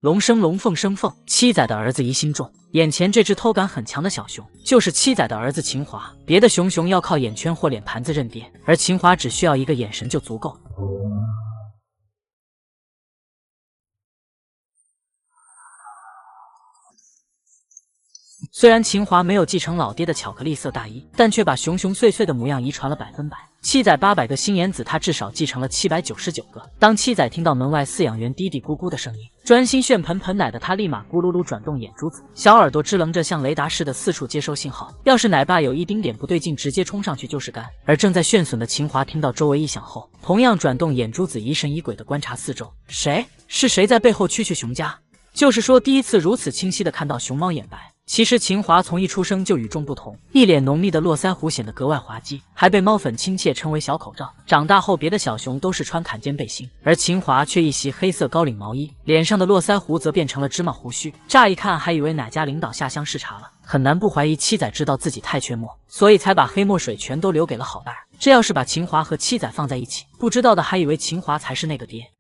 龙生龙，凤生凤，七仔的儿子疑心重。眼前这只偷感很强的小熊，就是七仔的儿子秦华。别的熊要靠眼圈或脸盘子认爹，而秦华只需要一个眼神就足够。虽然秦华没有继承老爹的巧克力色大衣，但却把熊碎碎的模样遗传了100%。七仔800个心眼子，他至少继承了799个。当七仔听到门外饲养员嘀嘀咕咕的声音，专心炫盆奶的他立马咕噜噜转动眼珠子，小耳朵支棱着像雷达似的四处接收信号。要是奶爸有一丁点不对劲，直接冲上去就是干。而正在炫损的秦华听到周围异响后，同样转动眼珠子，疑神疑鬼的观察四周。是谁在背后蛐熊家？就是说第一次如此清晰的看到熊猫眼白。其实秦华从一出生就与众不同，一脸浓密的络腮胡显得格外滑稽，还被猫粉亲切称为小口罩。长大后别的小熊都是穿坎肩背心，而秦华却一袭黑色高领毛衣，脸上的络腮胡则变成了芝麻胡须，乍一看还以为哪家领导下乡视察了。很难不怀疑七仔知道自己太缺墨，所以才把黑墨水全都留给了好大儿。这要是把秦华和七仔放在一起，不知道的还以为秦华才是那个爹。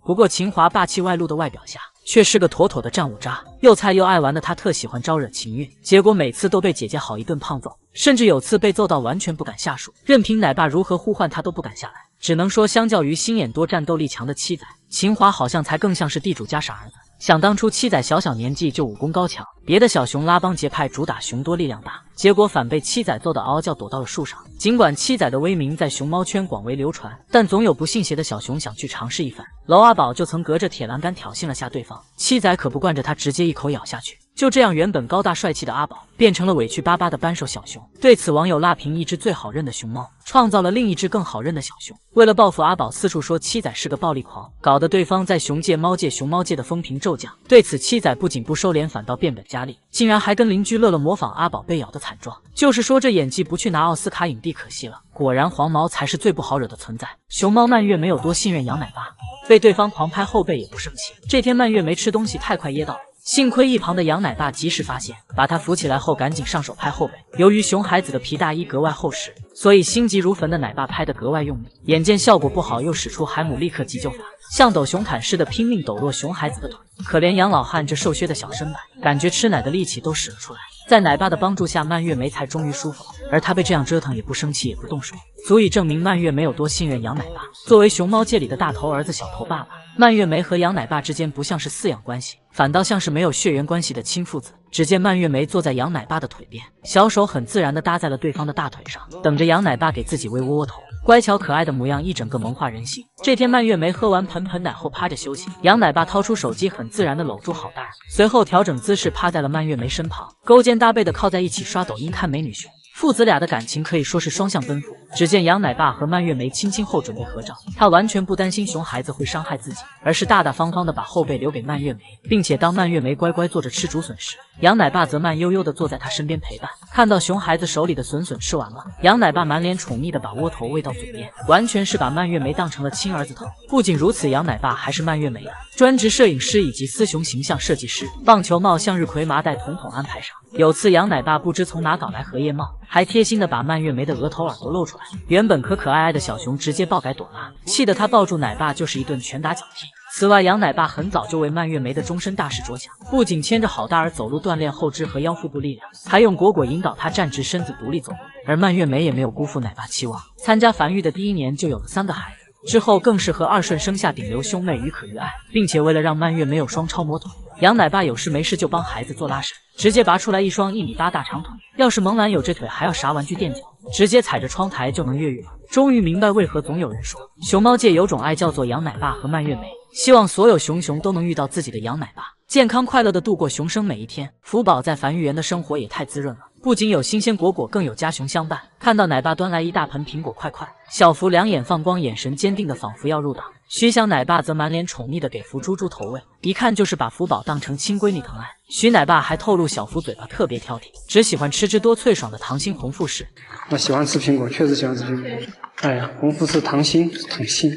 不过秦华霸气外露的外表下，却是个妥妥的战五渣，又菜又爱玩的他特喜欢招惹情欲，结果每次都被姐姐好一顿胖揍，甚至有次被揍到完全不敢下手，任凭奶爸如何呼唤他都不敢下来。只能说相较于心眼多战斗力强的七仔，秦华好像才更像是地主家傻儿子。想当初七仔小年纪就武功高强，别的小熊拉帮结派主打熊多力量大，结果反被七仔揍得嗷嗷叫躲到了树上。尽管七仔的威名在熊猫圈广为流传，但总有不信邪的小熊想去尝试一番。娄阿宝就曾隔着铁栏杆挑衅了下对方，七仔可不惯着他，直接一口咬下去。就这样，原本高大帅气的阿宝变成了委屈巴巴的斑瘦小熊。对此，网友辣评一只最好认的熊猫创造了另一只更好认的小熊。为了报复阿宝，四处说七仔是个暴力狂，搞得对方在熊界、猫界、熊猫界的风评骤降。对此，七仔不仅不收敛，反倒变本加厉，竟然还跟邻居乐乐模仿阿宝被咬的惨状。就是说这演技不去拿奥斯卡影帝可惜了。果然黄毛才是最不好惹的存在。熊猫蔓越没有多信任杨奶爸，被对方狂拍后背也不生气。这天蔓越没吃东西，太快噎到了。幸亏一旁的杨奶爸及时发现，把他扶起来后赶紧上手拍后背。由于熊孩子的皮大衣格外厚实，所以心急如焚的奶爸拍得格外用力。眼见效果不好，又使出海姆立克急救法，像抖熊毯似的拼命抖落熊孩子的腿。可怜杨老汉这瘦削的小身板，感觉吃奶的力气都使了出来。在奶爸的帮助下，蔓越莓才终于舒服了。而他被这样折腾也不生气也不动手，足以证明蔓越没有多信任杨奶爸。作为熊猫界里的大头儿子小头爸爸，蔓越莓和杨奶爸之间不像是饲养关系，反倒像是没有血缘关系的亲父子。只见蔓越莓坐在杨奶爸的腿边，小手很自然地搭在了对方的大腿上，等着杨奶爸给自己喂窝窝头。乖巧可爱的模样一整个萌化人心。这天蔓越莓喝完盆奶后趴着休息，杨奶爸掏出手机很自然地搂住好大儿，随后调整姿势趴在了蔓越莓身旁，勾肩搭背地靠在一起刷抖音看美女熊。父子俩的感情可以说是双向奔赴。只见杨奶爸和蔓越莓亲亲后准备合照，他完全不担心熊孩子会伤害自己，而是大大方方地把后背留给蔓越莓，并且当蔓越莓乖乖坐着吃竹笋时，杨奶爸则慢悠悠地坐在他身边陪伴。看到熊孩子手里的笋吃完了，杨奶爸满脸宠溺地把窝头喂到嘴边，完全是把蔓越莓当成了亲儿子疼。不仅如此，杨奶爸还是蔓越莓的专职摄影师以及私熊形象设计师，棒球帽、向日葵麻袋统统安排上。有次杨奶爸不知从哪搞来荷叶帽，还贴心的把蔓越莓的额头耳朵露出来，原本可爱爱的小熊直接爆改朵拉，气得他抱住奶爸就是一顿拳打脚踢。此外，杨奶爸很早就为蔓越莓的终身大事着想，不仅牵着好大儿走路锻炼后肢和腰腹部力量，还用果果引导他站直身子独立走路。而蔓越莓也没有辜负奶爸期望，参加繁育的第1年就有了3个孩子，之后更是和2顺生下顶流兄妹于可于爱，并且为了让蔓越莓有双超模腿，杨奶爸有事没事就帮孩子做拉伸，直接拔出来一双1.8米大长腿。要是萌兰有这腿还要啥玩具垫脚，直接踩着窗台就能越狱了。终于明白为何总有人说熊猫界有种爱叫做杨奶爸和蔓越莓，希望所有熊都能遇到自己的杨奶爸，健康快乐的度过熊生每一天。福宝在繁育园的生活也太滋润了，不仅有新鲜果果，更有家熊相伴。看到奶爸端来一大盆苹果块块，小福两眼放光，眼神坚定的仿佛要入党。徐想奶爸则满脸宠溺的给福猪投喂，一看就是把福宝当成亲闺女疼爱。徐奶爸还透露小福嘴巴特别挑剔，只喜欢吃汁多脆爽的糖心红富士。我喜欢吃苹果，确实喜欢吃苹果。哎呀，红富士糖心很新。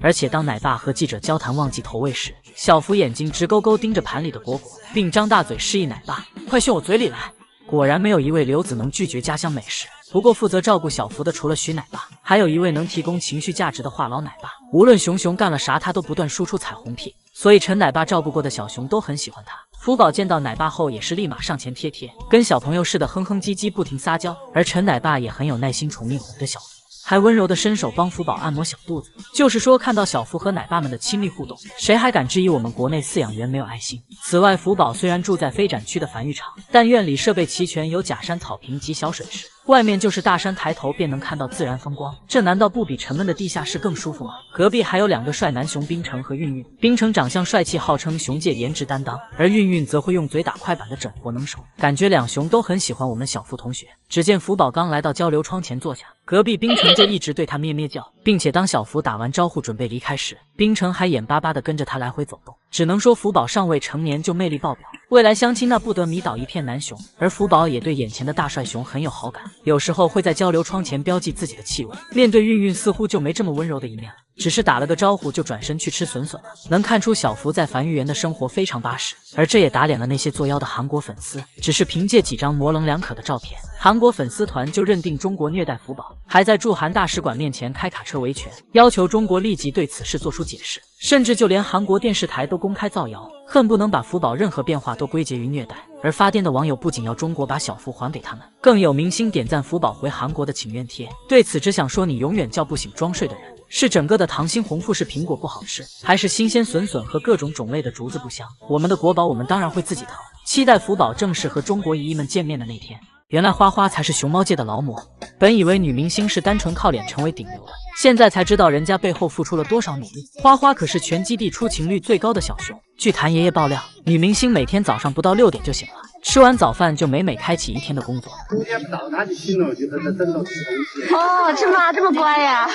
而且当奶爸和记者交谈忘记投喂时，小福眼睛直勾勾盯着盘里的果果，并张大嘴示意奶爸快秀我嘴里来。果然没有一位刘子能拒绝家乡美食。不过负责照顾小福的除了徐奶爸，还有一位能提供情绪价值的话痨奶爸。无论熊熊干了啥，他都不断输出彩虹屁，所以陈奶爸照顾过的小熊都很喜欢他。福宝见到奶爸后，也是立马上前贴贴，跟小朋友似的哼哼唧唧，不停撒娇。而陈奶爸也很有耐心，宠溺哄着小福，还温柔的伸手帮福宝按摩小肚子。就是说，看到小福和奶爸们的亲密互动，谁还敢质疑我们国内饲养员没有爱心？此外，福宝虽然住在非展区的繁育场，但院里设备齐全，有假山草坪及小水池，外面就是大山，抬头便能看到自然风光，这难道不比沉闷的地下室更舒服吗？隔壁还有2个帅男熊冰城和韵韵。冰城长相帅气，号称熊界颜值担当，而韵韵则会用嘴打快板的整活能手，感觉两熊都很喜欢我们小福同学。只见福宝刚来到交流窗前坐下，隔壁冰城就一直对他咩咩叫，并且当小福打完招呼准备离开时，冰城还眼巴巴地跟着他来回走动。只能说福宝尚未成年就魅力爆表，未来相亲那不得迷倒一片男熊。而福宝也对眼前的大帅熊很有好感，有时候会在交流窗前标记自己的气味。面对韵韵似乎就没这么温柔的一面了，只是打了个招呼就转身去吃笋笋了。能看出小福在繁育园的生活非常巴适，而这也打脸了那些作妖的韩国粉丝。只是凭借几张模棱两可的照片，韩国粉丝团就认定中国虐待福宝，还在驻韩大使馆面前开卡车维权，要求中国立即对此事做出解释。甚至就连韩国电视台都公开造谣，恨不能把福宝任何变化都归结于虐待。而发癫的网友不仅要中国把小福还给他们，更有明星点赞福宝回韩国的请愿贴。对此只想说，你永远叫不醒装睡的人。是整个的溏心红富士苹果不好吃，还是新鲜笋笋和各种种类的竹子不香？我们的国宝我们当然会自己疼。期待福宝正式和中国姨姨们见面的那天。原来花花才是熊猫界的劳模，本以为女明星是单纯靠脸成为顶流的，现在才知道人家背后付出了多少努力。花花可是全基地出勤率最高的小熊。据谭爷爷爆料，女明星每天早上不到6点就醒了，吃完早饭就美美开启一天的工作。9点不到他就醒了，就在这等着吃东西。哦，这么这么乖呀？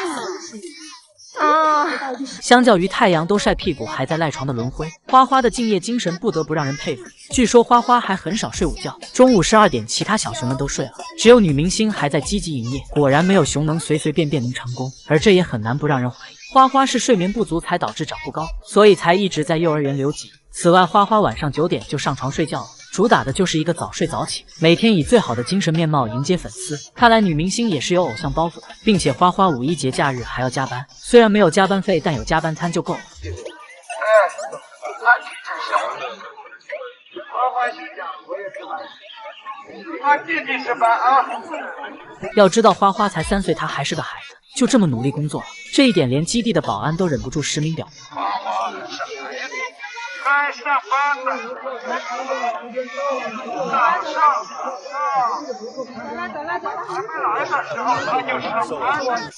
相较于太阳都晒屁股还在赖床的轮辉，花花的敬业精神不得不让人佩服。据说花花还很少睡午觉，中午12点其他小熊们都睡了，只有女明星还在积极营业。果然没有熊能随随便便能成功，而这也很难不让人怀疑花花是睡眠不足才导致长不高，所以才一直在幼儿园留级。此外，花花晚上9点就上床睡觉了，主打的就是一个早睡早起，每天以最好的精神面貌迎接粉丝。看来女明星也是有偶像包袱的，并且花花5一节假日还要加班，虽然没有加班费，但有加班餐就够了。要知道花花才3岁，她还是个孩子，就这么努力工作了，这一点连基地的保安都忍不住实名表明。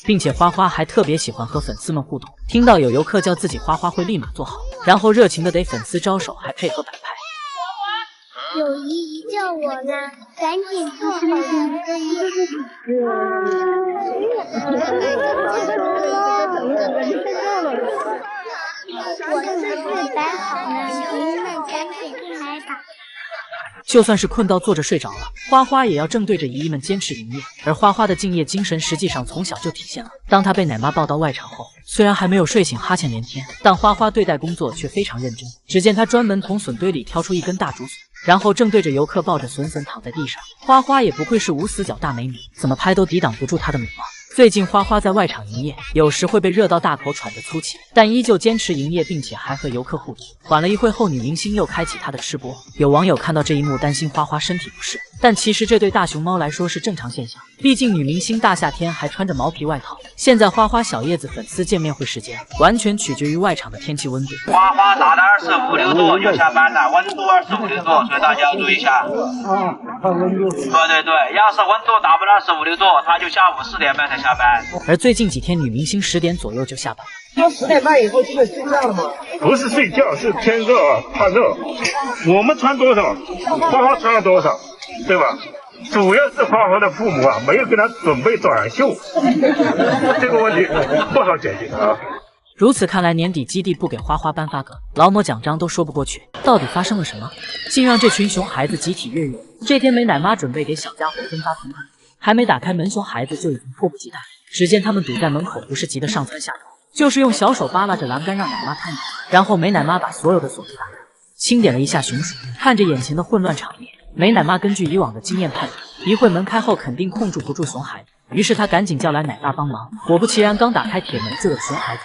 并且花花还特别喜欢和粉丝们互动，听到有游客叫自己花花会立马做好，然后热情的给粉丝招手，还配合摆拍。有姨姨叫我呢，赶紧做好我是最摆好呢，您们赶紧拍吧。就算是困到坐着睡着了，花花也要正对着姨姨们坚持营业。而花花的敬业精神实际上从小就体现了。当她被奶妈抱到外场后，虽然还没有睡醒，哈欠连天，但花花对待工作却非常认真。只见她专门从笋堆里挑出一根大竹笋，然后正对着游客抱着笋笋躺在地上。花花也不愧是无死角大美女，怎么拍都抵挡不住她的美貌。最近花花在外场营业，有时会被热到大口喘着粗气，但依旧坚持营业，并且还和游客互动。缓了一会后，女明星又开启她的吃播。有网友看到这一幕，担心花花身体不适，但其实这对大熊猫来说是正常现象，毕竟女明星大夏天还穿着毛皮外套。现在花花小叶子粉丝见面会时间完全取决于外场的天气温度。花花打的25、6度就下班了，温度25、6度，所以大家要注意一下。对，要是温度达不到25、6度，他就下午4点半才下班。而最近几天，女明星10点左右就下班了。他10点半以后就得睡觉了吗？不是睡觉，是天热怕热。我们穿多少，花花穿了多少，对吧？主要是花花的父母没有给他准备短袖，这个问题不好解决啊。如此看来，年底基地不给花花颁发个劳模奖章都说不过去，到底发生了什么，竟让这群熊孩子集体越狱？这天，美奶妈准备给小家伙分发同款，还没打开门，熊孩子就已经迫不及待。只见他们堵在门口，不是急得上蹿下跳，就是用小手扒拉着栏杆让奶妈开门。然后美奶妈把所有的锁都打开，清点了一下熊鼠，看着眼前的混乱场面，美奶妈根据以往的经验判断，一会门开后肯定控制不住熊孩子，于是她赶紧叫来奶爸帮忙。果不其然，刚打开铁门就有熊孩子。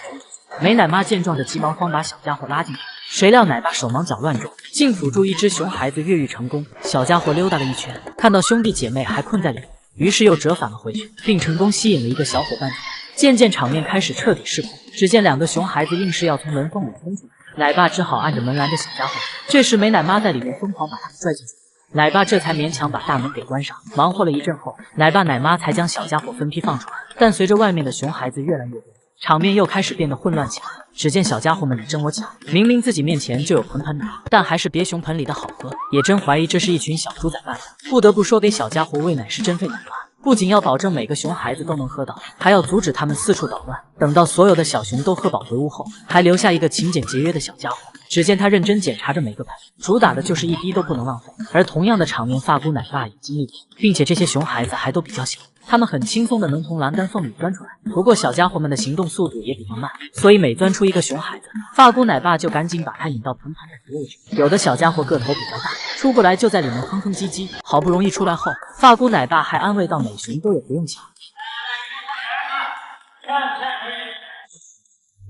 美奶妈见状就急忙慌把小家伙拉进去，谁料奶爸手忙脚乱中，竟辅助一只熊孩子越狱成功。小家伙溜达了一圈，看到兄弟姐妹还困在里面，于是又折返了回去，并成功吸引了一个小伙伴。渐渐场面开始彻底失控，只见2个熊孩子硬是要从门缝里冲出来，奶爸只好按着门拦着小家伙。这时美奶妈在里面疯狂把他们拽进去，奶爸这才勉强把大门给关上。忙活了一阵后，奶爸奶妈才将小家伙分批放出来。但随着外面的熊孩子越来越多，场面又开始变得混乱起来。只见小家伙们你争我抢，明明自己面前就有盆盆奶，但还是别熊盆里的好喝，也真怀疑这是一群小猪仔办的。不得不说，给小家伙喂奶是真费奶妈。不仅要保证每个熊孩子都能喝到，还要阻止他们四处捣乱。等到所有的小熊都喝饱回屋后，还留下一个勤俭节约的小家伙。只见他认真检查着每个盆，主打的就是一滴都不能浪费。而同样的场面，发姑奶爸也经历过，并且这些熊孩子还都比较小，他们很轻松的能从栏杆缝里钻出来。不过小家伙们的行动速度也比较慢，所以每钻出一个熊孩子，发姑奶爸就赶紧把他引到盆盘里位置。有的小家伙个头比较大，出不来就在里面哼哼唧唧，好不容易出来后，发姑奶爸还安慰到每熊都有不用抢。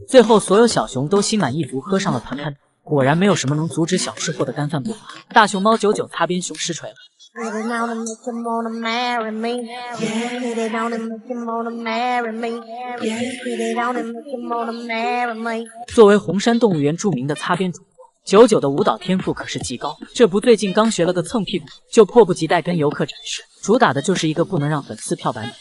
最后所有小熊都心满意足喝上了盆盆，果然没有什么能阻止小吃货的干饭步伐。大熊猫99擦边熊实锤了。作为红山动物园著名的擦边主播，99的舞蹈天赋可是极高，这不最近刚学了个蹭屁股，就迫不及待跟游客展示，主打的就是一个不能让粉丝漂白美。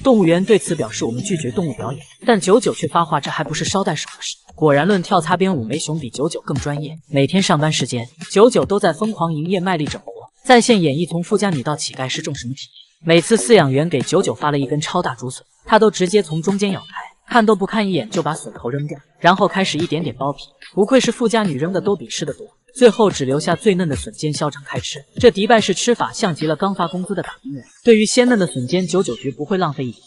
动物园对此表示我们拒绝动物表演，但99却发话这还不是捎带手的事。果然论跳擦边舞，没熊比99更专业。每天上班时间，99都在疯狂营业，卖力整活，在线演绎从富家女到乞丐是重什么体验。每次饲养员给99发了一根超大竹笋，他都直接从中间咬开，看都不看一眼就把笋头扔掉，然后开始一点点剥皮。不愧是富家女，扔的都比吃的多。最后只留下最嫩的笋尖嚣张开吃，这迪拜式吃法像极了刚发工资的打工人。对于鲜嫩的笋尖，99绝不会浪费一点。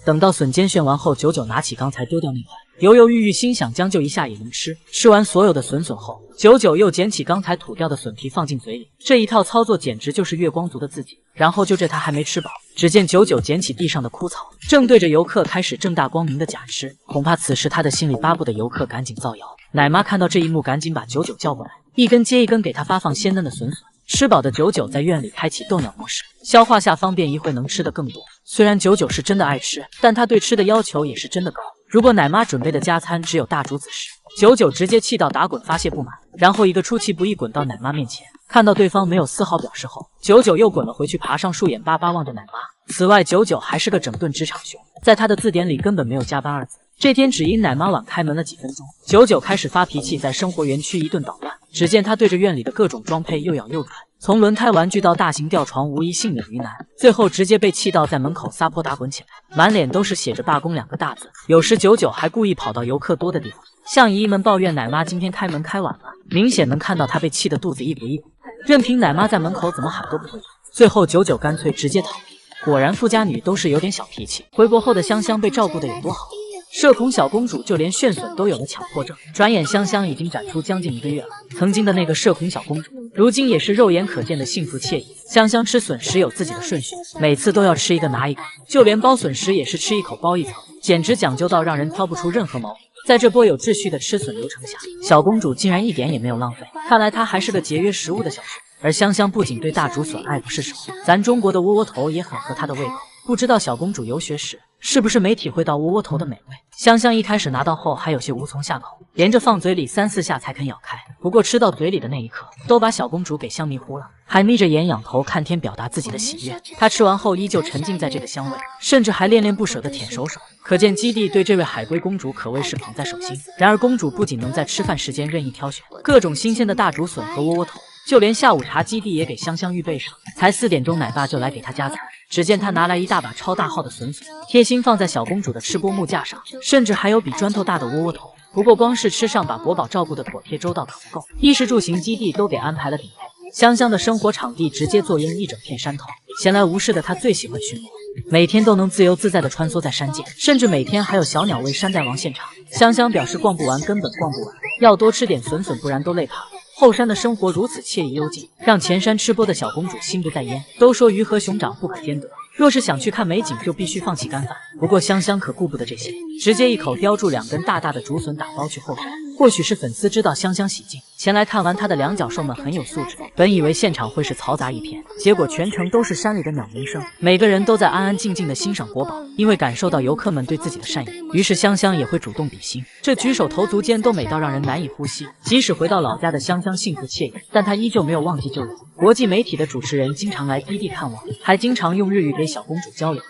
等到笋尖炫完后，99拿起刚才丢掉那块，犹犹豫豫，心想将就一下也能吃。吃完所有的笋后，99又捡起刚才吐掉的笋皮放进嘴里，这一套操作简直就是月光族的自己。然后就这他还没吃饱，只见99捡起地上的枯草，正对着游客开始正大光明的假吃。恐怕此时他的心里巴不得游客赶紧造谣。奶妈看到这一幕，赶紧把99叫过来，一根接一根给他发放鲜嫩的笋。吃饱的99在院里开启斗鸟模式，消化下方便，一会能吃得更多。虽然99是真的爱吃，但他对吃的要求也是真的高。如果奶妈准备的加餐只有大竹子时，99直接气到打滚发泄不满，然后一个出其不意滚到奶妈面前。看到对方没有丝毫表示后，99又滚了回去，爬上树，眼巴巴望着奶妈。此外，99还是个整顿职场熊，在他的字典里根本没有加班二字。这天只因奶妈晚开门了几分钟，99开始发脾气，在生活园区一顿捣乱。只见他对着院里的各种装配又咬又拽，从轮胎玩具到大型吊床，无一幸免于难。最后直接被气到在门口撒泼打滚起来，满脸都是写着罢工2个大字。有时99还故意跑到游客多的地方，向姨姨们抱怨奶妈今天开门开晚了，明显能看到他被气得肚子一鼓一鼓，任凭奶妈在门口怎么喊都不回头。最后99干脆直接逃避。果然富家女都是有点小脾气。回国后的香香被照顾得有多好，社恐小公主就连炫笋都有了强迫症。转眼香香已经展出将近1个月了，曾经的那个社恐小公主，如今也是肉眼可见的幸福惬意。香香吃笋时有自己的顺序，每次都要吃一个拿一个，就连剥笋时也是吃一口剥一层，简直讲究到让人挑不出任何毛病。在这波有秩序的吃笋流程下，小公主竟然一点也没有浪费，看来她还是个节约食物的小熊。而香香不仅对大竹笋爱不释手，咱中国的窝窝头也很合她的胃口。不知道小公主游学时是不是没体会到窝窝头的美味？香香一开始拿到后还有些无从下口，连着放嘴里3、4下才肯咬开。不过吃到嘴里的那一刻，都把小公主给香迷糊了，还眯着眼仰头看天，表达自己的喜悦。她吃完后依旧沉浸在这个香味，甚至还恋恋不舍地舔手手。可见基地对这位海龟公主可谓是捧在手心。然而公主不仅能在吃饭时间任意挑选各种新鲜的大竹笋和窝窝头，就连下午茶基地也给香香预备上。才4点钟，奶爸就来给她夹菜。只见他拿来一大把超大号的笋笋，贴心放在小公主的吃播木架上，甚至还有比砖头大的窝窝头。不过光是吃上把国宝照顾的妥帖周到可不够，衣食住行基地都给安排了顶配。香香的生活场地直接坐拥一整片山头，闲来无事的她最喜欢巡逻，每天都能自由自在地穿梭在山间，甚至每天还有小鸟为山大王献唱。香香表示逛不完，根本逛不完，要多吃点笋笋，不然都累趴了。后山的生活如此惬意幽静，让前山吃播的小公主心不在焉。都说鱼和熊掌不可兼得，若是想去看美景，就必须放弃干饭。不过香香可顾不得这些，直接一口叼住2根大大的竹笋打包去后山。或许是粉丝知道香香喜静，前来看完她的两脚兽们很有素质，本以为现场会是嘈杂一片，结果全程都是山里的鸟鸣声，每个人都在安安静静的欣赏国宝。因为感受到游客们对自己的善意，于是香香也会主动比心，这举手投足间都美到让人难以呼吸。即使回到老家的香香幸福惬意，但她依旧没有忘记旧人。国际媒体的主持人经常来基地看望，还经常用日语给小公主交流。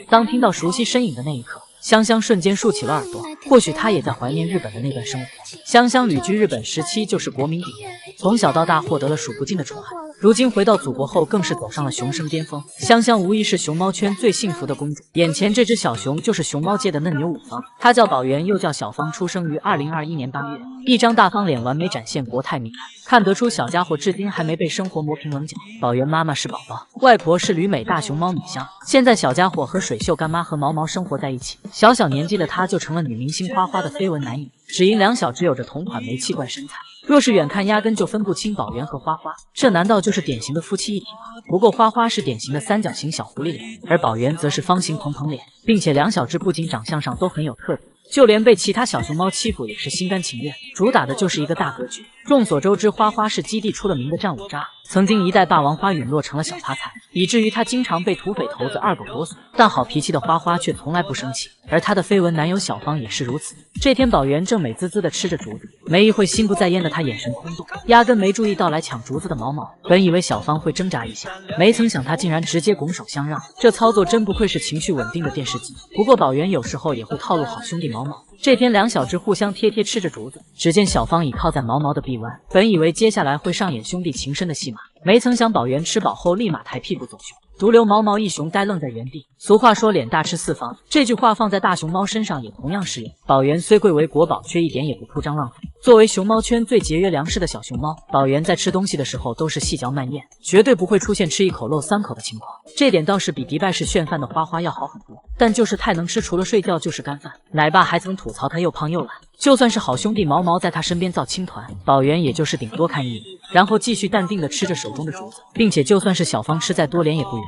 当听到熟悉身影的那一刻，香香瞬间竖起了耳朵，或许她也在怀念日本的那段生活。香香旅居日本时期就是国民顶流，从小到大获得了数不尽的宠爱，如今回到祖国后更是走上了熊生巅峰。香香无疑是熊猫圈最幸福的公主，眼前这只小熊就是熊猫界的嫩牛五方，她叫宝媛，又叫小芳，出生于2021年8月，一张大方脸完美展现国泰民安，看得出小家伙至今还没被生活磨平棱角。宝媛妈妈是宝宝，外婆是旅美大熊猫米香，现在小家伙和水秀干妈和毛毛生活在一起，小小年纪的她就成了女明星花花的绯闻男友，只因两小只有着同款煤气罐身材，若是远看压根就分不清宝媛和花花，这难道就是典型的夫妻一体吗？不过花花是典型的三角形小狐狸脸，而宝媛则是方形蓬蓬脸，并且两小只不仅长相上都很有特点，就连被其他小熊猫欺负也是心甘情愿，主打的就是一个大格局。众所周知，花花是基地出了名的战五渣，曾经一代霸王花陨落成了小发财，以至于他经常被土匪头子二狗夺笋。但好脾气的花花却从来不生气，而他的绯闻男友小芳也是如此。这天宝媛正美滋滋地吃着竹子，没一会心不在焉的她眼神空洞，压根没注意到来抢竹子的毛毛。本以为小芳会挣扎一下，没曾想她竟然直接拱手相让，这操作真不愧是情绪稳定的电视机。不过宝媛有时候也会套路好兄弟毛毛。这天两小只互相贴贴吃着竹子，只见小芳倚靠在毛毛的臂弯，本以为接下来会上演兄弟情深的戏码，没曾想宝媛吃饱后立马抬屁股走熊，独留毛毛一熊呆愣在原地。俗话说脸大吃四方，这句话放在大熊猫身上也同样适用。宝媛虽贵为国宝，却一点也不铺张浪费。作为熊猫圈最节约粮食的小熊猫，宝媛在吃东西的时候都是细嚼慢咽，绝对不会出现吃一口漏3口的情况。这点倒是比迪拜式炫饭的花花要好很多，但就是太能吃，除了睡觉就是干饭。奶爸还曾吐槽他又胖又懒，就算是好兄弟毛毛在他身边造青团，宝媛也就是顶多看一眼，然后继续淡定地吃着手中的竹子，并且就算是小芳吃再多脸也不远。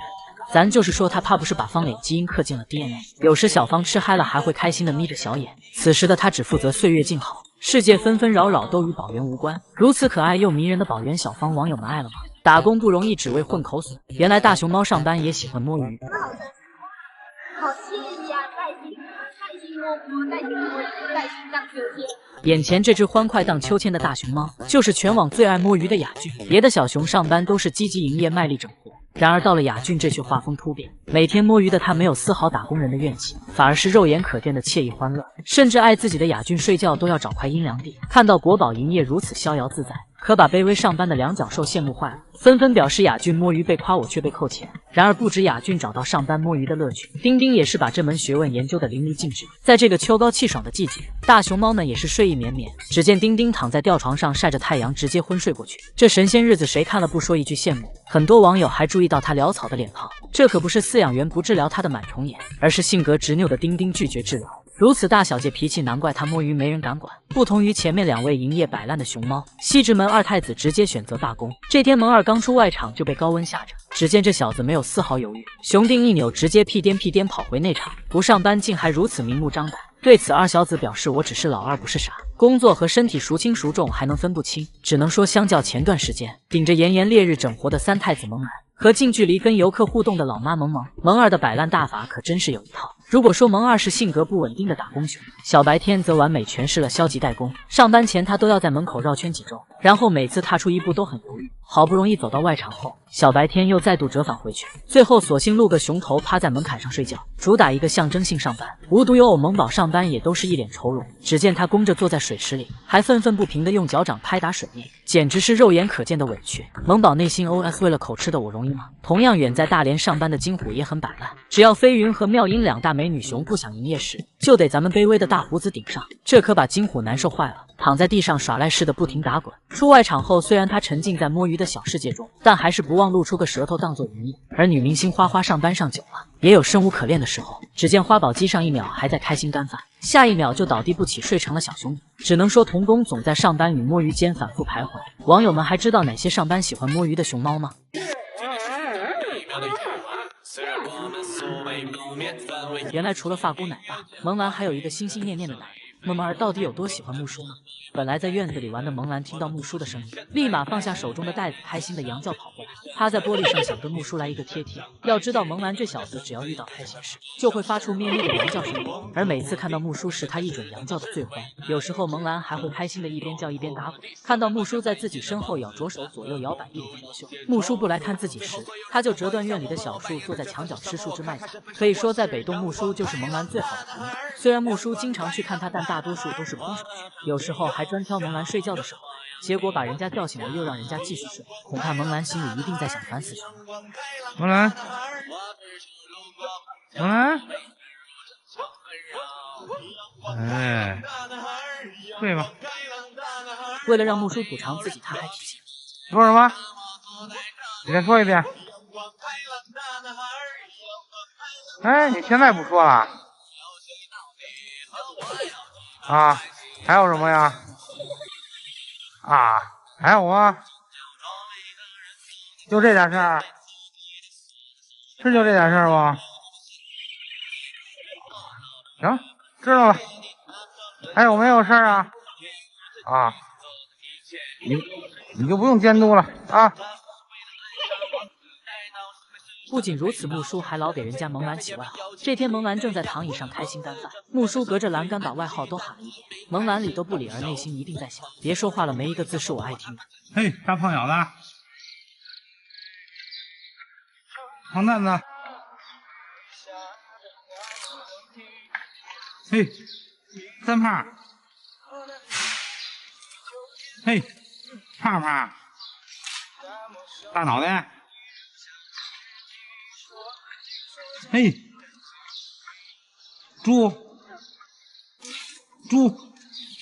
咱就是说他怕不是把方脸基因刻进了 DNA。 有时小芳吃嗨了还会开心地眯着小眼，此时的他只负责岁月静好，世界纷纷扰扰都与宝媛无关。如此可爱又迷人的宝媛小芳，网友们爱了吗？打工不容易，只为混口水。原来大熊猫上班也喜欢摸鱼。好惬意啊，带薪摸摸，带薪摸鱼，带薪荡秋千。眼前这只欢快荡秋千的大熊猫，就是全网最爱摸鱼的雅俊。别的小熊上班都是积极营业，卖力整活，然而到了雅俊这却画风突变，每天摸鱼的他没有丝毫打工人的怨气，反而是肉眼可见的惬意欢乐，甚至爱自己的雅俊睡觉都要找块阴凉地。看到国宝营业如此逍遥自在，可把卑微上班的两脚兽羡慕坏了，纷纷表示雅俊摸鱼被夸我却被扣钱。然而不止雅俊找到上班摸鱼的乐趣，丁丁也是把这门学问研究得淋漓尽致。在这个秋高气爽的季节，大熊猫们也是睡意绵绵，只见丁丁躺在吊床上晒着太阳，直接昏睡过去。这神仙日子谁看了不说一句羡慕？很多网友还注意到他潦草的脸庞，这可不是饲养员不治疗他的螨虫眼，而是性格执拗的丁丁拒绝治疗。如此大小姐脾气，难怪他摸鱼没人敢管。不同于前面2位营业摆烂的熊猫，西直门二太子直接选择罢工。这天萌二刚出外场就被高温吓着，只见这小子没有丝毫犹豫，熊腚一扭，直接屁颠跑回内场，不上班竟还如此明目张胆。对此二小子表示，我只是老二不是傻，工作和身体孰轻孰重还能分不清。只能说相较前段时间顶着炎炎烈日整活的三太子萌儿和近距离跟游客互动的老妈萌萌，萌二的摆烂大法可真是有一套。如果说萌二是性格不稳定的打工熊，小白天则完美诠释了消极怠工。上班前他都要在门口绕圈几周，然后每次踏出一步都很犹豫，好不容易走到外场后，小白天又再度折返回去，最后索性露个熊头，趴在门槛上睡觉，主打一个象征性上班。无独有偶，萌宝上班也都是一脸愁容。只见他弓着坐在水池里，还愤愤不平地用脚掌拍打水面，简直是肉眼可见的委屈。萌宝内心 OS： 为了口吃的我容易吗？同样远在大连上班的金虎也很摆烂，只要飞云和妙音两大美女熊不想营业时，就得咱们卑微的大胡子顶上，这可把金虎难受坏了，躺在地上耍赖似的不停打滚。出外场后，虽然他沉浸在摸鱼的小世界中，但还是不忘露出个舌头当做营业。而女明星花花上班上久了，也有生无可恋的时候。只见花宝鸡上一秒还在开心干饭，下一秒就倒地不起，睡成了小熊女。只能说童工总在上班与摸鱼间反复徘徊。网友们还知道哪些上班喜欢摸鱼的熊猫吗？原来除了发箍奶爸，萌兰还有一个心心念念的奶奶。萌儿到底有多喜欢木叔呢？本来在院子里玩的萌兰听到木叔的声音，立马放下手中的袋子，开心的羊叫跑过来，趴在玻璃上想跟木叔来一个贴贴。要知道萌兰这小子只要遇到开心事，就会发出咩咩的羊叫声，而每次看到木叔时，他一准羊叫的最欢。有时候萌兰还会开心的一边叫一边打滚，看到木叔在自己身后咬着手左右摇摆，一脸娇羞。木叔不来看自己时，他就折断院里的小树，坐在墙角吃树枝卖惨。可以说在北栋，木叔就是萌兰最好的朋友。虽然木叔经常去看他，但大多数都是空手去，有时候还专挑萌兰睡觉的时候来，结果把人家叫醒了，又让人家继续睡。恐怕萌兰心里一定在想，烦死熊了。萌兰，萌兰，哎，睡吧。为了让木叔补偿自己，他还提醒：说什么？你再说一遍。哎，你现在不说了？啊，还有什么呀？啊，还有啊？就这点事儿？是就这点事儿吗？行，知道了。还有没有事儿啊？啊，你就不用监督了啊。不仅如此，木叔还老给人家萌兰起外号。这天，萌兰正在躺椅上开心干饭，木叔隔着栏杆把外号都喊了一遍，萌兰理都不理，而内心一定在想：别说话了，没一个字是我爱听的。嘿，大胖小子，黄蛋子，嘿，三胖，嘿，胖胖，大脑袋。嘿，猪，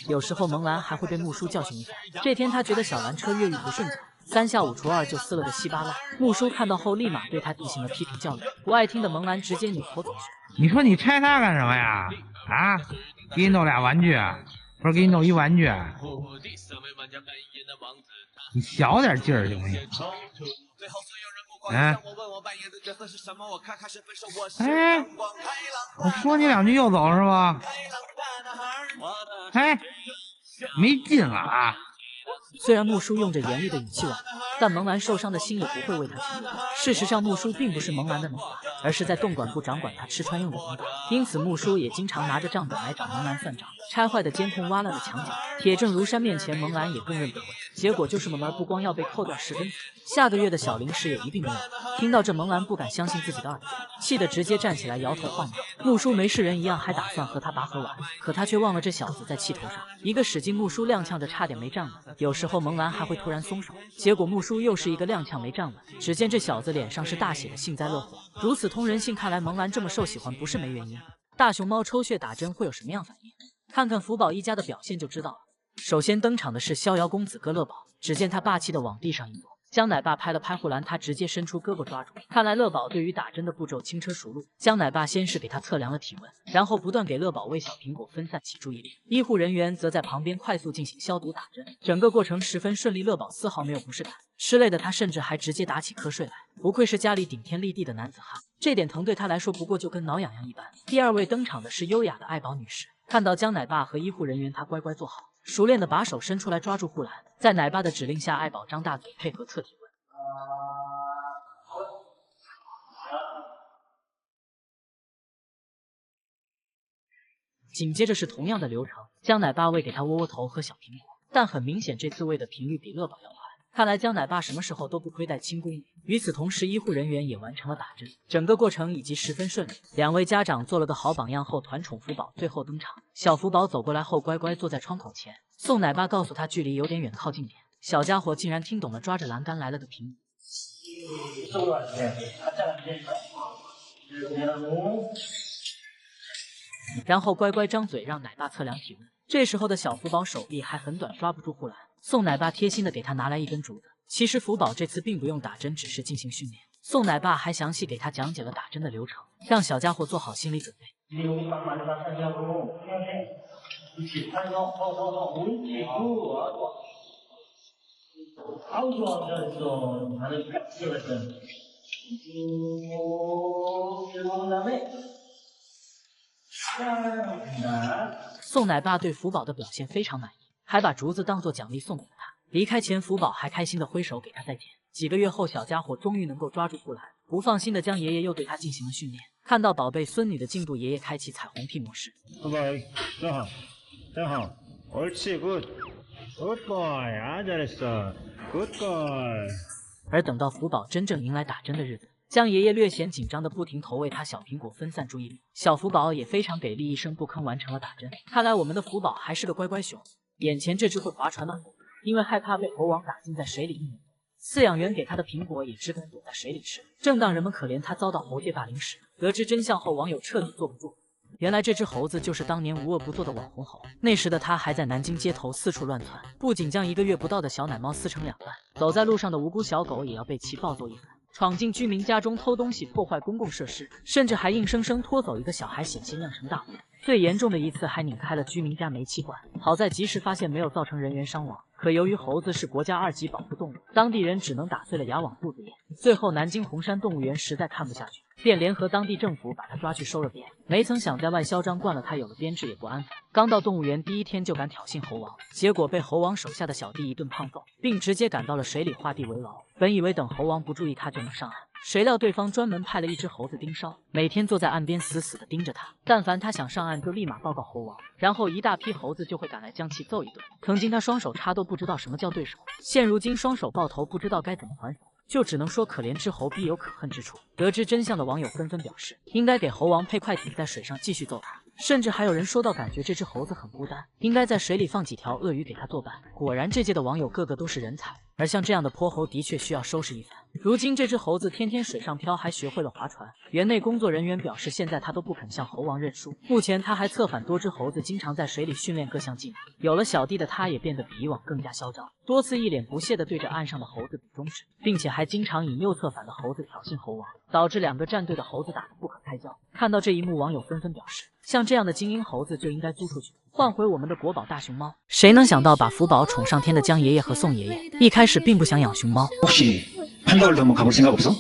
有时候萌兰还会被木叔教训一番。这天他觉得小蓝车越狱不顺脚，3下5除2就撕了个稀巴烂。木叔看到后立马对他进行了批评教育，不爱听的萌兰直接扭头走去。你说你拆他干什么呀？啊，给你弄俩玩具，不是给你弄一玩具，你小点劲儿行不行？哎，哎，我说你两句又走是吧？哎，没劲了啊！虽然木叔用着严厉的语气挽留，但萌兰受伤的心也不会为他停留。事实上，木叔并不是萌兰的能爸，而是在动管部掌管他吃穿用的领导。因此，木叔也经常拿着账本来找萌兰算账。拆坏的监控、挖烂的墙角，铁证如山面前，萌兰也供认不讳。结果就是萌儿不光要被扣掉10根腿，下个月的小零食也一并没有。听到这，萌兰不敢相信自己的耳朵，气得直接站起来摇头晃脑。木叔没事人一样，还打算和他拔河玩，可他却忘了这小子在气头上，一个使劲，木叔踉跄着差点没站稳。有时候萌兰还会突然松手，结果木叔又是一个踉跄没站稳。只见这小子脸上是大写的幸灾乐祸，如此通人性，看来萌兰这么受喜欢不是没原因。大熊猫抽血打针会有什么样反应？看看福宝一家的表现就知道了。首先登场的是逍遥公子哥乐宝，只见他霸气的往地上一坐，江奶爸拍了拍护栏，他直接伸出胳膊抓住。看来乐宝对于打针的步骤轻车熟路。江奶爸先是给他测量了体温，然后不断给乐宝喂小苹果，分散其注意力。医护人员则在旁边快速进行消毒打针，整个过程十分顺利，乐宝丝毫没有不适感。吃累的他甚至还直接打起瞌睡来，不愧是家里顶天立地的男子汉，这点疼对他来说不过就跟挠痒痒一般。第二位登场的是优雅的爱宝女士，看到江奶爸和医护人员，她乖乖坐好，熟练的把手伸出来抓住护栏，在奶爸的指令下，爱宝张大嘴配合测体温。紧接着是同样的流程，江奶爸喂给他窝窝头和小苹果，但很明显这次喂的频率比乐宝要快。看来江奶爸什么时候都不亏待亲闺女。与此同时，医护人员也完成了打针，整个过程以及十分顺利。两位家长做了个好榜样后，团宠福宝最后登场。小福宝走过来后，乖乖坐在窗口前。宋奶爸告诉他距离有点远，靠近点。小家伙竟然听懂了，抓着栏杆来了个屏幕。然后乖乖张嘴让奶爸测量体温。这时候的小福宝手臂还很短，抓不住护栏。宋奶爸贴心的给他拿来一根竹子。其实福宝这次并不用打针，只是进行训练。宋奶爸还详细给他讲解了打针的流程，让小家伙做好心理准备。宋奶爸对福宝的表现非常满意，还把竹子当作奖励送给了他。离开前，福宝还开心的挥手给他再见。几个月后，小家伙终于能够抓住护栏，不放心的江爷爷又对他进行了训练。看到宝贝孙女的进步，爷爷开启彩虹屁模式。宝贝，站好，站好，옳지 good boy啊，잘했어 good boy。而等到福宝真正迎来打针的日子，江爷爷略显紧张的不停投喂他小苹果，分散注意力。小福宝也非常给力，一声不吭完成了打针。看来我们的福宝还是个乖乖熊。眼前这只会划船的猴，因为害怕被猴王打进在水里1年多，饲养员给他的苹果也只敢躲在水里吃。正当人们可怜他遭到猴界霸凌时，得知真相后，网友彻底坐不住。原来这只猴子就是当年无恶不作的网红猴，那时的他还在南京街头四处乱窜，不仅将1个月不到的小奶猫撕成2段，走在路上的无辜小狗也要被其暴揍一番。闯进居民家中偷东西，破坏公共设施，甚至还硬生生拖走一个小孩，险些酿成大祸。最严重的一次还拧开了居民家煤气管，好在及时发现，没有造成人员伤亡。可由于猴子是国家2级保护动物，当地人只能打碎了牙往肚子咽。最后南京红山动物园实在看不下去，便联合当地政府把他抓去收了编。没曾想在外嚣张惯了他有了编制也不安分，刚到动物园第1天就敢挑衅猴王，结果被猴王手下的小弟一顿胖揍，并直接赶到了水里画地为牢。本以为等猴王不注意他就能上岸，谁料对方专门派了一只猴子盯梢，每天坐在岸边死死地盯着他，但凡他想上岸就立马报告猴王，然后一大批猴子就会赶来将其揍一顿。曾经他双手插都不知道什么叫对手，现如今双手抱头不知道该怎么还手，就只能说可怜之猴必有可恨之处。得知真相的网友纷纷表示，应该给猴王配快艇在水上继续揍他，甚至还有人说到感觉这只猴子很孤单，应该在水里放几条鳄鱼给他作伴。果然这届的网友个个都是人才，而像这样的泼猴的确需要收拾一番。如今这只猴子天天水上漂，还学会了划船。园内工作人员表示，现在他都不肯向猴王认输。目前他还策反多只猴子，经常在水里训练各项技能。有了小弟的他，也变得比以往更加嚣张，多次一脸不屑地对着岸上的猴子比中指，并且还经常引诱策反的猴子挑衅猴王，导致2个战队的猴子打得不可开交。看到这一幕，网友纷纷表示，像这样的精英猴子就应该租出去，换回我们的国宝大熊猫。谁能想到把福宝宠上天的江爷爷和宋爷爷，一开始并不想养熊猫。한가을도 한번 가볼 생각 없어?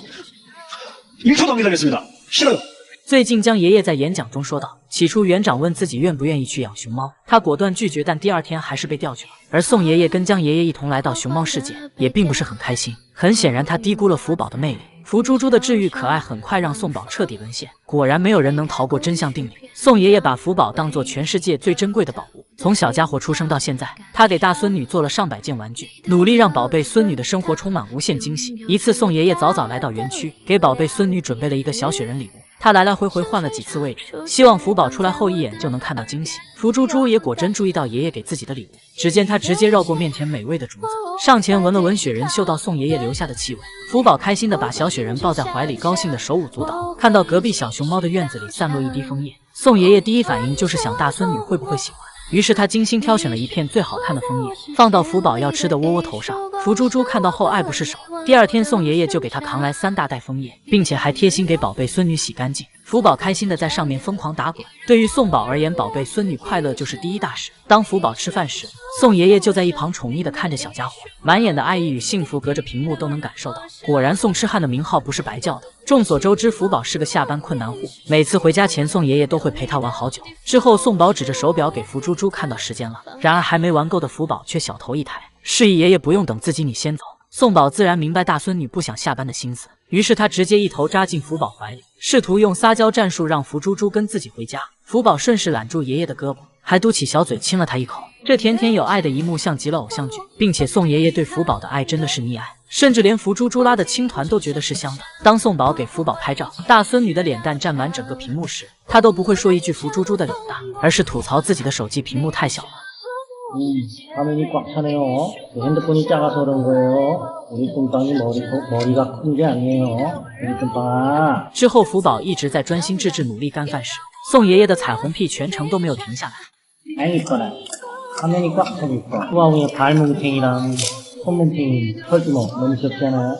1초도 안 기다렸습니다. 싫어요. 最近江爷爷在演讲中说道，起初园长问自己愿不愿意去养熊猫，他果断拒绝，但第2天还是被调去了。而宋爷爷跟江爷爷一同来到熊猫世界，也并不是很开心。很显然他低估了福宝的魅力。福猪猪的治愈可爱很快让宋宝彻底沦陷，果然没有人能逃过真相定律。宋爷爷把福宝当作全世界最珍贵的宝物，从小家伙出生到现在，他给大孙女做了上百件玩具，努力让宝贝孙女的生活充满无限惊喜。一次，宋爷爷早早来到园区，给宝贝孙女准备了一个小雪人礼物。他来来回回换了几次位置，希望福宝出来后一眼就能看到惊喜。福猪猪也果真注意到爷爷给自己的礼物，只见他直接绕过面前美味的竹子，上前闻了闻雪人，嗅到宋爷爷留下的气味。福宝开心的把小雪人抱在怀里，高兴的手舞足蹈。看到隔壁小熊猫的院子里散落一滴枫叶，宋爷爷第一反应就是想大孙女会不会喜欢，于是他精心挑选了一片最好看的枫叶，放到福宝要吃的窝窝头上。福猪猪看到后爱不释手，第2天宋爷爷就给他扛来3大袋枫叶，并且还贴心给宝贝孙女洗干净。福宝开心的在上面疯狂打滚。对于宋宝而言，宝贝孙女快乐就是第一大事。当福宝吃饭时，宋爷爷就在一旁宠溺的看着小家伙，满眼的爱意与幸福隔着屏幕都能感受到。果然宋痴汉的名号不是白叫的。众所周知，福宝是个下班困难户，每次回家前宋爷爷都会陪他玩好久。之后宋宝指着手表给福猪猪看到时间了，然而还没玩够的福宝却小头一抬，示意爷爷不用等自己，你先走。宋宝自然明白大孙女不想下班的心思，于是他直接一头扎进福宝怀里，试图用撒娇战术让福猪猪跟自己回家。福宝顺势揽住爷爷的胳膊，还嘟起小嘴亲了他一口。这甜甜有爱的一幕像极了偶像剧，并且宋爷爷对福宝的爱真的是溺爱，甚至连福猪猪拉的青团都觉得是香的。当宋宝给福宝拍照，大孙女的脸蛋占满整个屏幕时，他都不会说一句福猪猪的脸大，而是吐槽自己的手机屏幕太小了。 화면이 꽉 차네요. 핸드폰이 작아서 그런 거예요. 우리 뚱땅이 머리가 큰 게 아니에요. 우리 뚱땅아. 之后福宝一直在专心致志努力干饭时，宋爷爷的彩虹屁全程都没有停下来。 아니 이거는 화면이 꽉 차고 있어. 후아후의 발뭉탱이랑 손뭉탱이 털주먹 너무 귀엽지 않아요?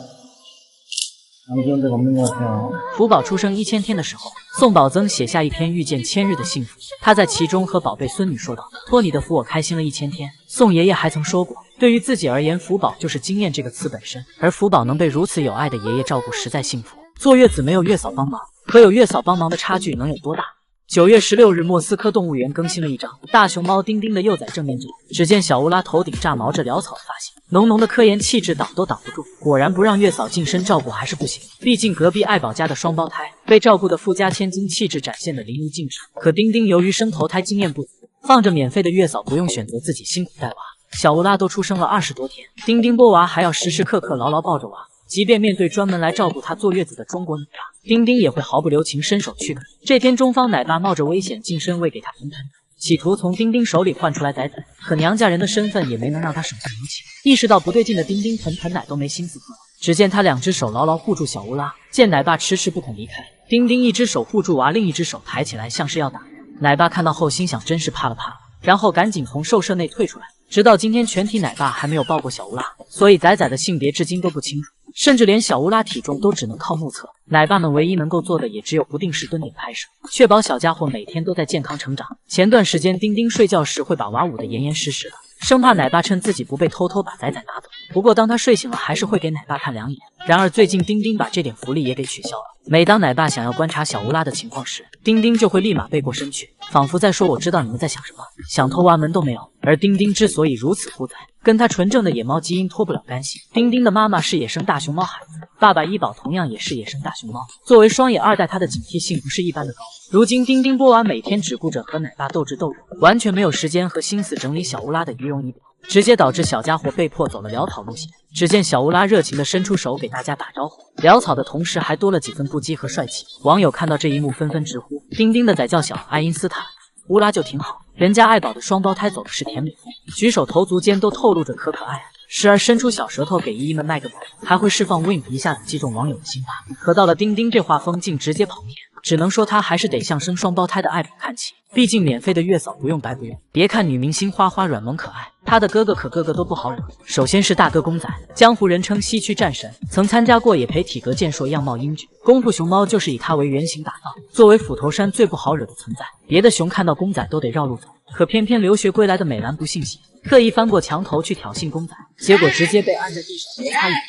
안 귀여운 데가 없는 것 같아요. 福宝出生1000天的时候，宋宝曾写下一篇遇见1000日的幸福。他在其中和宝贝孙女说道：“托你的福，我开心了1000天。”宋爷爷还曾说过，对于自己而言，福宝就是经验这个词本身。而福宝能被如此有爱的爷爷照顾，实在幸福。坐月子没有月嫂帮忙，和有月嫂帮忙的差距能有多大？9月16日，莫斯科动物园更新了一张大熊猫丁丁的幼崽正面照。只见小乌拉头顶炸毛着潦草的发型，浓浓的科研气质挡都挡不住。果然不让月嫂近身照顾还是不行，毕竟隔壁爱宝家的双胞胎被照顾的富家千金气质展现的淋漓尽致。可丁丁由于生头胎经验不足，放着免费的月嫂不用选择自己辛苦带娃。小乌拉都出生了20多天，丁丁波娃还要时时刻刻牢牢抱着娃。 即便面对专门来照顾他坐月子的中国奶爸，丁丁也会毫不留情伸手去啃。这天，中方奶爸冒着危险近身喂给他盆盆，企图从丁丁手里换出来崽崽，可娘家人的身份也没能让他省下力气。意识到不对劲的丁丁盆盆奶都没心思喝，只见他2只手牢牢护住小乌拉，见奶爸迟迟不肯离开，丁丁1只手护住娃，另1只手抬起来，像是要打人。奶爸看到后心想，真是怕了怕了，然后赶紧从兽舍内退出来。直到今天，全体奶爸还没有抱过小乌拉，所以崽崽的性别至今都不清楚。 甚至连小乌拉体重都只能靠目测，奶爸们唯一能够做的也只有不定时蹲点拍摄，确保小家伙每天都在健康成长。前段时间，丁丁睡觉时会把娃捂得严严实实的，生怕奶爸趁自己不备偷偷把崽崽拿走。不过当他睡醒了，还是会给奶爸看2眼。然而最近丁丁把这点福利也给取消了。每当奶爸想要观察小乌拉的情况时，丁丁就会立马背过身去，仿佛在说：“我知道你们在想什么，想偷娃门都没有。”而丁丁之所以如此护崽，跟他纯正的野猫基因脱不了干系。丁丁的妈妈是野生大熊猫孩子，爸爸一宝同样也是野生大熊猫。作为双野2代，他的警惕性不是一般的高。如今丁丁波娃每天只顾着和奶爸斗智斗勇，完全没有时间和心思整理小乌拉的仪容仪表，直接导致小家伙被迫走了潦草路线。只见小乌拉热情地伸出手给大家打招呼，潦草的同时还多了几分不羁和帅气。网友看到这一幕纷纷直呼：丁丁的崽叫小爱因斯坦，乌拉就挺好，人家爱宝的双胞胎走的是甜美风，举手投足间都透露着可可爱爱，时而伸出小舌头给姨姨们卖个萌，还会释放 wink， 一下子击中网友的心巴。可到了丁丁这画风，竟直接跑偏，只能说他还是得向生双胞胎的爱宝看齐，毕竟免费的月嫂不用白不用。别看女明星花花软萌可爱，她的哥哥可个个都不好惹。首先是大哥公仔，江湖人称西区战神，曾参加过野培体格健硕样貌英俊，功夫熊猫就是以他为原型打造，作为斧头山最不好惹的存在，别的熊看到公仔都得绕路走。可偏偏留学归来的美兰不信邪，特意翻过墙头去挑衅公仔，结果直接被按在地上摩擦一番。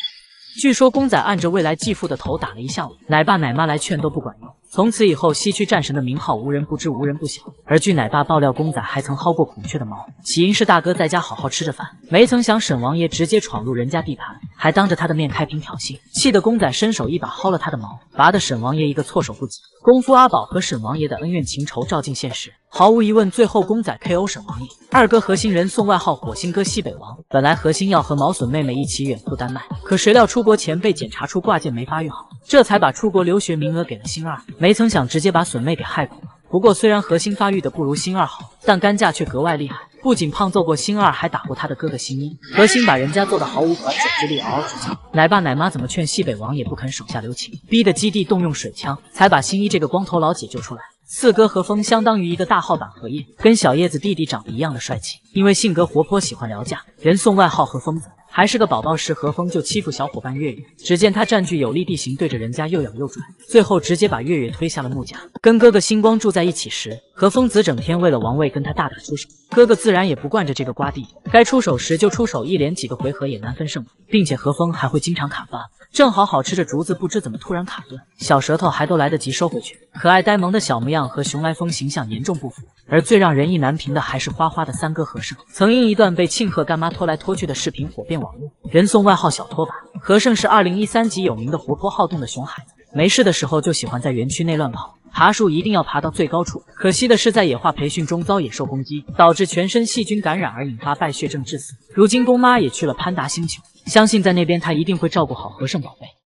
据说公仔按着未来继父的头打了一下午，奶爸奶妈来劝都不管用。从此以后，西区战神的名号无人不知，无人不晓。而据奶爸爆料，公仔还曾薅过孔雀的毛，起因是大哥在家好好吃着饭，没曾想沈王爷直接闯入人家地盘，还当着他的面开瓶挑衅，气得公仔伸手一把薅了他的毛，拔得沈王爷一个措手不及。功夫阿宝和沈王爷的恩怨情仇照进现实，毫无疑问，最后公仔 KO 沈王爷。二哥何心人送外号火星哥西北王，本来何心要和毛笋妹妹一起远赴丹麦，可谁料出国前被检查出挂件没发育好，这才把出国留学名额给了星二，没曾想直接把笋妹给害苦了。不过虽然何心发育的不如星二好，但干架却格外厉害，不仅胖揍过星二，还打过他的哥哥星一。何心把人家揍得毫无还手之力，嗷嗷直叫。奶爸奶妈怎么劝西北王也不肯手下留情，逼得基地动用水枪，才把星一这个光头佬解救出来。四哥何风相当于一个大号版荷叶，跟小叶子弟弟长得一样的帅气，因为性格活泼，喜欢聊架，人送外号何疯子。还是个宝宝时，何风就欺负小伙伴月月，只见他占据有利地形，对着人家又咬又拽，最后直接把月月推下了木架。跟哥哥星光住在一起时，何疯子整天为了王位跟他大打出手，哥哥自然也不惯着这个瓜地，该出手时就出手，一连几个回合也难分胜负，并且何风还会经常卡饭，正好吃着竹子，不知怎么突然卡顿，小舌头还都来得及收回去。可爱呆萌的小模样和熊来风形象严重不符，而最让人意难平的还是花花的三哥和盛，曾因一段被庆贺干妈拖来拖去的视频火遍网络，人送外号小拖把。和盛是2013集有名的活泼好动的熊孩子，没事的时候就喜欢在园区内乱跑，爬树一定要爬到最高处。可惜的是，在野化培训中遭野兽攻击，导致全身细菌感染而引发败血症致死。如今公妈也去了潘达星球，相信在那边她一定会照顾好和盛宝贝。